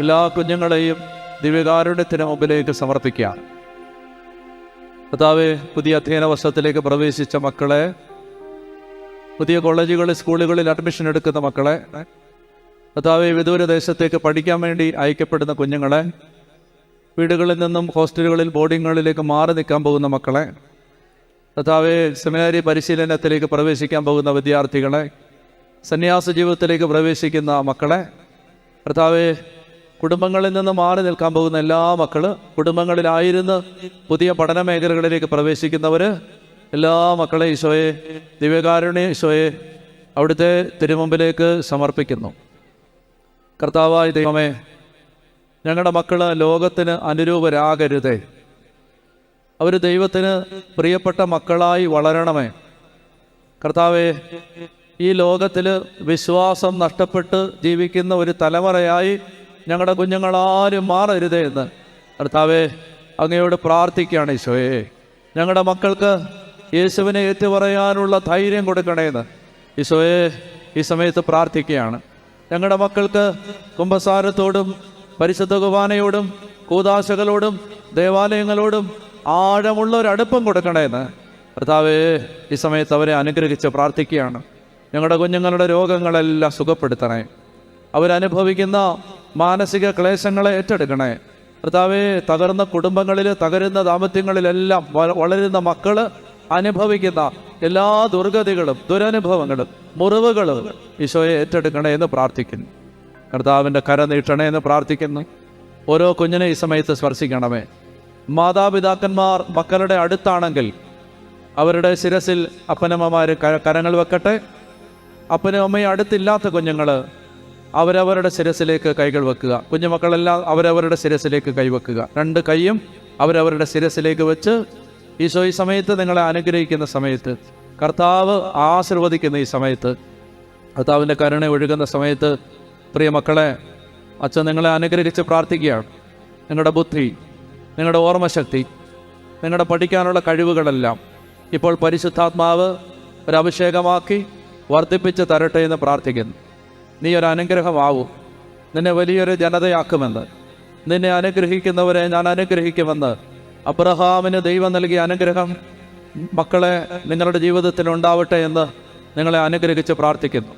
എല്ലാ കുഞ്ഞുങ്ങളെയും ദിവ്യകാരുണ്യത്തിന് മുമ്പിലേക്ക് സമർപ്പിക്കുക. കർത്താവേ, പുതിയ അധ്യയന വർഷത്തിലേക്ക് പ്രവേശിച്ച മക്കളെ, പുതിയ കോളേജുകളിൽ സ്കൂളുകളിൽ അഡ്മിഷൻ എടുക്കുന്ന മക്കളെ, കർത്താവേ, വിദൂര ദേശത്തേക്ക് പഠിക്കാൻ വേണ്ടി അയക്കപ്പെടുന്ന കുഞ്ഞുങ്ങളെ, വീടുകളിൽ നിന്നും ഹോസ്റ്റലുകളിൽ ബോർഡിങ്ങുകളിലേക്ക് മാറി നിൽക്കാൻ പോകുന്ന മക്കളെ, കർത്താവേ, സെമിനാരി പരിശീലനത്തിലേക്ക് പ്രവേശിക്കാൻ പോകുന്ന വിദ്യാർത്ഥികളെ, സന്യാസ ജീവിതത്തിലേക്ക് പ്രവേശിക്കുന്ന മക്കളെ, കർത്താവേ, കുടുംബങ്ങളിൽ നിന്ന് മാറി നിൽക്കാൻ പോകുന്ന എല്ലാ മക്കള്, കുടുംബങ്ങളിലായിരുന്ന് പുതിയ പഠന മേഖലകളിലേക്ക് പ്രവേശിക്കുന്നവർ, എല്ലാ മക്കളെ ഈശോയെ, ദിവ്യകാരുണ്യ ഈശോയെ, അവിടുത്തെ തിരുമുമ്പിലേക്ക് സമർപ്പിക്കുന്നു. കർത്താവായ ദൈവമേ, ഞങ്ങളുടെ മക്കൾ ലോകത്തിന് അനുരൂപരാകരുതേ. അവർ ദൈവത്തിന് പ്രിയപ്പെട്ട മക്കളായി വളരണമേ. കർത്താവേ, ഈ ലോകത്തിൽ വിശ്വാസം നഷ്ടപ്പെട്ട് ജീവിക്കുന്ന ഒരു തലമുറയായി ഞങ്ങളുടെ കുഞ്ഞുങ്ങളാരും മാറരുതേ എന്ന് കർത്താവേ അങ്ങയോട് പ്രാർത്ഥിക്കുകയാണ്. ഈശോയെ, ഞങ്ങളുടെ മക്കൾക്ക് യേശുവിനെ ഏറ്റുപറയാനുള്ള ധൈര്യം കൊടുക്കണേന്ന് ഈശോയെ ഈ സമയത്ത് പ്രാർത്ഥിക്കുകയാണ്. ഞങ്ങളുടെ മക്കൾക്ക് കുമ്പസാരത്തോടും പരിശുദ്ധ കുർബാനയോടും കൂദാശകളോടും ദേവാലയങ്ങളോടും ആഴമുള്ള ഒരു അടുപ്പം കൊടുക്കണേന്ന് കർത്താവേ ഈ സമയത്ത് അവരെ അനുഗ്രഹിച്ച് പ്രാർത്ഥിക്കുകയാണ്. ഞങ്ങളുടെ കുഞ്ഞുങ്ങളുടെ രോഗങ്ങളെല്ലാം സുഖപ്പെടുത്തണേ. അവരനുഭവിക്കുന്ന മാനസിക ക്ലേശങ്ങളെ ഏറ്റെടുക്കണേ. കർത്താവേ, തകർന്ന കുടുംബങ്ങളിൽ, തകരുന്ന ദാമ്പത്യങ്ങളിലെല്ലാം വളരുന്ന മക്കൾ അനുഭവിക്കുന്ന എല്ലാ ദുർഗതികളും ദുരനുഭവങ്ങളും മുറിവുകളും ഈശോയെ ഏറ്റെടുക്കണേ എന്ന് പ്രാർത്ഥിക്കുന്നു. കർത്താവിൻ്റെ കര നീട്ടണേ എന്ന് പ്രാർത്ഥിക്കുന്നു. ഓരോ കുഞ്ഞിനെ ഈ സമയത്ത് സ്പർശിക്കണമേ. മാതാപിതാക്കന്മാർ മക്കളുടെ അടുത്താണെങ്കിൽ അവരുടെ ശിരസിൽ അപ്പനമ്മമാർ കരങ്ങൾ വെക്കട്ടെ. അപ്പനും അമ്മയും അടുത്തില്ലാത്ത കുഞ്ഞുങ്ങൾ അവരവരുടെ ശിരസിലേക്ക് കൈകൾ വെക്കുക. കുഞ്ഞുമക്കളെല്ലാം അവരവരുടെ ശിരസിലേക്ക് കൈവെക്കുക. രണ്ട് കൈയും അവരവരുടെ ശിരസിലേക്ക് വെച്ച് ഈശോ ഈ സമയത്ത് നിങ്ങളെ അനുഗ്രഹിക്കുന്ന സമയത്ത്, കർത്താവ് ആശീർവദിക്കുന്ന ഈ സമയത്ത്, കർത്താവിൻ്റെ കരുണ ഒഴുകുന്ന സമയത്ത്, പ്രിയ മക്കളെ, അച്ഛൻ നിങ്ങളെ അനുഗ്രഹിച്ച് പ്രാർത്ഥിക്കുകയാണ്. നിങ്ങളുടെ ബുദ്ധി, നിങ്ങളുടെ ഓർമ്മശക്തി, നിങ്ങളുടെ പഠിക്കാനുള്ള കഴിവുകളെല്ലാം ഇപ്പോൾ പരിശുദ്ധാത്മാവ് ഒരു അഭിഷേകമാക്കി വർദ്ധിപ്പിച്ച് തരട്ടെ എന്ന് പ്രാർത്ഥിക്കുന്നു. നീ ഒരു അനുഗ്രഹമാവൂ. നിന്നെ വലിയൊരു ജനതയാക്കുമെന്ന്, നിന്നെ അനുഗ്രഹിക്കുന്നവരെ ഞാൻ അനുഗ്രഹിക്കുമെന്ന് അബ്രഹാമിന് ദൈവം നൽകിയ അനുഗ്രഹം മക്കളെ നിങ്ങളുടെ ജീവിതത്തിൽ ഉണ്ടാവട്ടെ എന്ന് നിങ്ങളെ അനുഗ്രഹിച്ച് പ്രാർത്ഥിക്കുന്നു.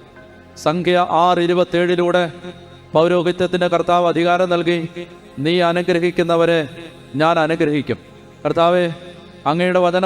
സംഖ്യ 6:27 പൗരോഹിത്യത്തിൻ്റെ കർത്താവ് അധികാരം നൽകി, നീ അനുഗ്രഹിക്കുന്നവരെ ഞാൻ അനുഗ്രഹിക്കും. കർത്താവേ, അങ്ങയുടെ വചന